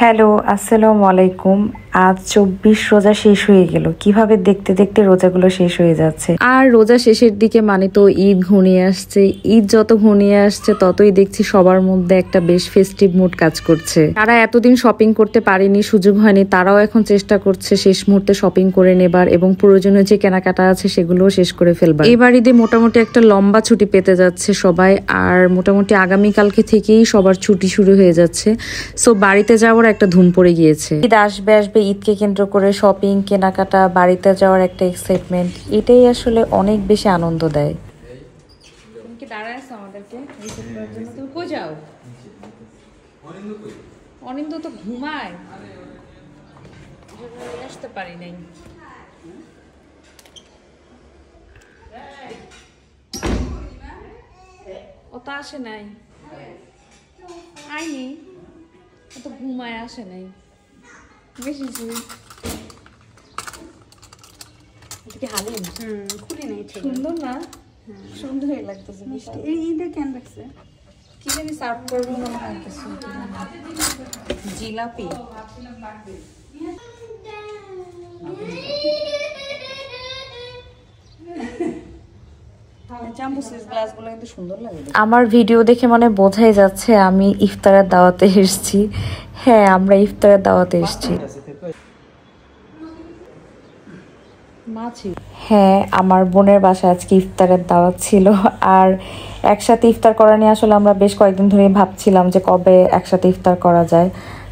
Hello, আসসালামু আলাইকুম। আজ ২৪ রোজা শেষ হয়ে গেল। কিভাবে দেখতে দেখতে রোজাগুলো শেষ হয়ে যাচ্ছে। আর রোজা শেষের দিকে মানে তো ঈদ ঘনিয়ে আসছে। ঈদ যত ঘনিয়ে আসছে ততই দেখছি সবার মধ্যে একটা বেশ ফেস্টিভ মুড কাজ করছে। তারা এতদিন শপিং করতে পারেনি, সুযোগ হয়নি, তারাও এখন চেষ্টা করছে শেষ মুহূর্তে শপিং করে নেবার এবং প্রয়োজনীয় যে কেনাকাটা আছে সেগুলোও শেষ করে ফেলবার। এবার ঈদে মোটামুটি একটা লম্বা ছুটি পেতে যাচ্ছে সবাই। আর মোটামুটি আগামীকালকে থেকেই সবার ছুটি শুরু হয়ে যাচ্ছে। সো বাড়িতে যাওয়ার একটা ধুম পড়ে গিয়েছে। ঈদ আসবে আসবে, ঈদকে কেন্দ্র করে শপিং, কেনাকাটা, বাড়িতে যাওয়ার একটা এক্সাইটমেন্ট, এটাই আসলে অনেক বেশি আনন্দ দেয়। তুমি কি দাঁড়ায় আছো আমাদেরকে রিসিভ করার জন্য? তুমি কই যাও? অনিন্দ তো ঘুমায়, আসতে পারি নাই। ও তো আসে নাই, আইনি, ও তো ঘুমায়, আসে নাই বেশি। খুলি নাই, সুন্দর না? সুন্দর লাগতেছে মিষ্টি। এই ঈদে কেন রাখছে? কি জানি সার্ভ করবো মনে হয় কিছু, জিলাপি। আমার ভিডিও দেখে মানে বোঝাই যাচ্ছে আমি ইফতারের দাওয়াতে এসেছি। হ্যাঁ, আমরা ইফতারের দাওয়াতে এসেছি। হ্যাঁ, আমার বোনের বাসায় আজকে ইফতারের দাওয়াত ছিল। আর একসাথে ইফতার করা নিয়ে আসলে আমরা বেশ কয়েকদিন ধরে ভাবছিলাম যে কবে একসাথে ইফতার করা যায়।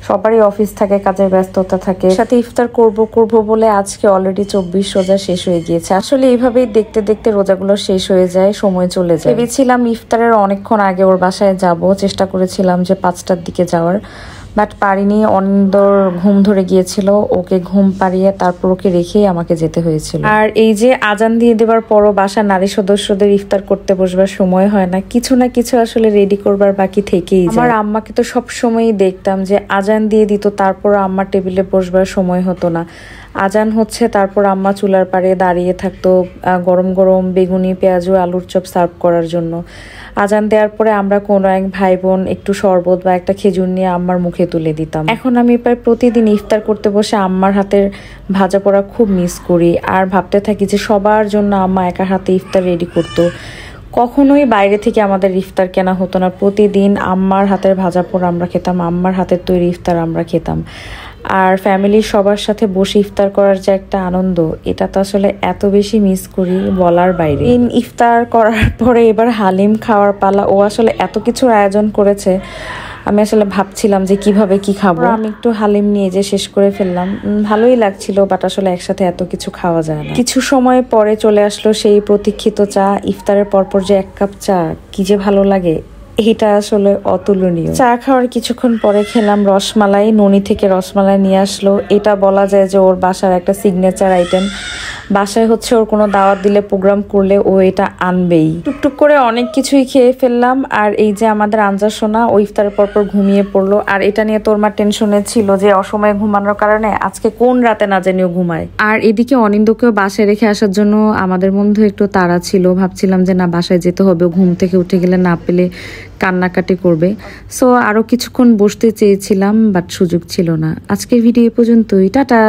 সবারই অফিস থাকে, কাজের ব্যস্ততা থাকে, সাথে ইফতার করব বলে আজকে অলরেডি ২৪ রোজা শেষ হয়ে গিয়েছে। আসলে এইভাবেই দেখতে দেখতে রোজাগুলো শেষ হয়ে যায়, সময় চলে যায়। ভেবেছিলাম ইফতারের অনেকক্ষণ আগে ওর বাসায় যাব, চেষ্টা করেছিলাম যে ৫টার দিকে যাওয়ার, বাট পারিনি। অনিন্দর ঘুম ধরে গিয়েছিল, ওকে ঘুম পাড়িয়ে তারপর ওকে রেখেই আমাকে যেতে হয়েছিল। আর এই যে আজান দিয়ে দেবার পরও বাসার নারী সদস্যদের ইফতার করতে বসবার সময় হয় না, কিছু না কিছু আসলে রেডি করবার বাকি থেকেই যায়। আমার আম্মাকে তো সব সময়ই দেখতাম যে আজান দিয়ে দিত, তারপর আম্মার টেবিলে বসবার সময় হতো না। আজান হচ্ছে, তারপর আম্মা চুলার পাড়ে দাঁড়িয়ে থাকতো গরম গরম বেগুনি, পেঁয়াজু, আলুর চপ সার্ভ করার জন্য। আজান দেওয়ার পরে আমরা কোনো এক ভাই বোন একটু শরবত বা একটা খেজুর নিয়ে আম্মার মুখে তুলে দিতাম। এখন আমি প্রায় প্রতিদিন ইফতার করতে বসে আম্মার হাতের ভাজা পোড়া খুব মিস করি। আর ভাবতে থাকি যে সবার জন্য আম্মা একা হাতে ইফতার রেডি করতো। কখনোই বাইরে থেকে আমাদের ইফতার কেনা হতো না, প্রতিদিন আম্মার হাতের ভাজা পোড়া আমরা খেতাম, আম্মার হাতের তৈরি ইফতার আমরা খেতাম। আর ফ্যামিলির সবার সাথে বসে ইফতার করার যে একটা আনন্দ, এটা তো আসলে এত বেশি মিস করি বলার বাইরে। ইফতার করার পরে এবার হালিম খাওয়ার পালা। ও আসলে এত কিছুর আয়োজন করেছে, আমি আসলে ভাবছিলাম যে কিভাবে কি খাবো। আমি একটু হালিম নিয়ে যে শেষ করে ফেললাম, ভালোই লাগছিল, বাট আসলে একসাথে এত কিছু খাওয়া যায় না। কিছু সময় পরে চলে আসলো সেই প্রতীক্ষিত চা। ইফতারের পরপর যে ১ কাপ চা কি যে ভালো লাগে, এটা আসলে অতুলনীয়। চা খাওয়ার কিছুক্ষণ পরে খেলাম রসমালাই। ননি থেকে রসমালাই নিয়ে আসলো। এটা বলা যায় যে ওর বাসার একটা সিগনেচার আইটেম। বাসায় হচ্ছে ওর কোনো দাওয়াত দিলে, প্রোগ্রাম করলে ও এটা আনবেই। টুকটুক করে অনেক কিছুই খেয়ে ফেললাম। আর এই যে আমাদের আঞ্জা সোনা, ও ইফতারের পরপর ঘুমিয়ে পড়লো। আর এটা নিয়ে তোর মা টেনশনে ছিল যে অসময়ে ঘুমানোর কারণে আজকে কোন রাতে না জানিও ঘুমায়। আর এদিকে অনিন্দকেও বাসায় রেখে আসার জন্য আমাদের মধ্যে একটু তাড়া ছিল। ভাবছিলাম যে না, বাসায় যেতে হবে, ঘুম থেকে উঠে গেলে না পেলে কান্নাকাটি করবে। সো আরো কিছুক্ষণ বসতে চেয়েছিলাম, বাট সুযোগ ছিল না। আজকের ভিডিও পর্যন্তই, টাটা।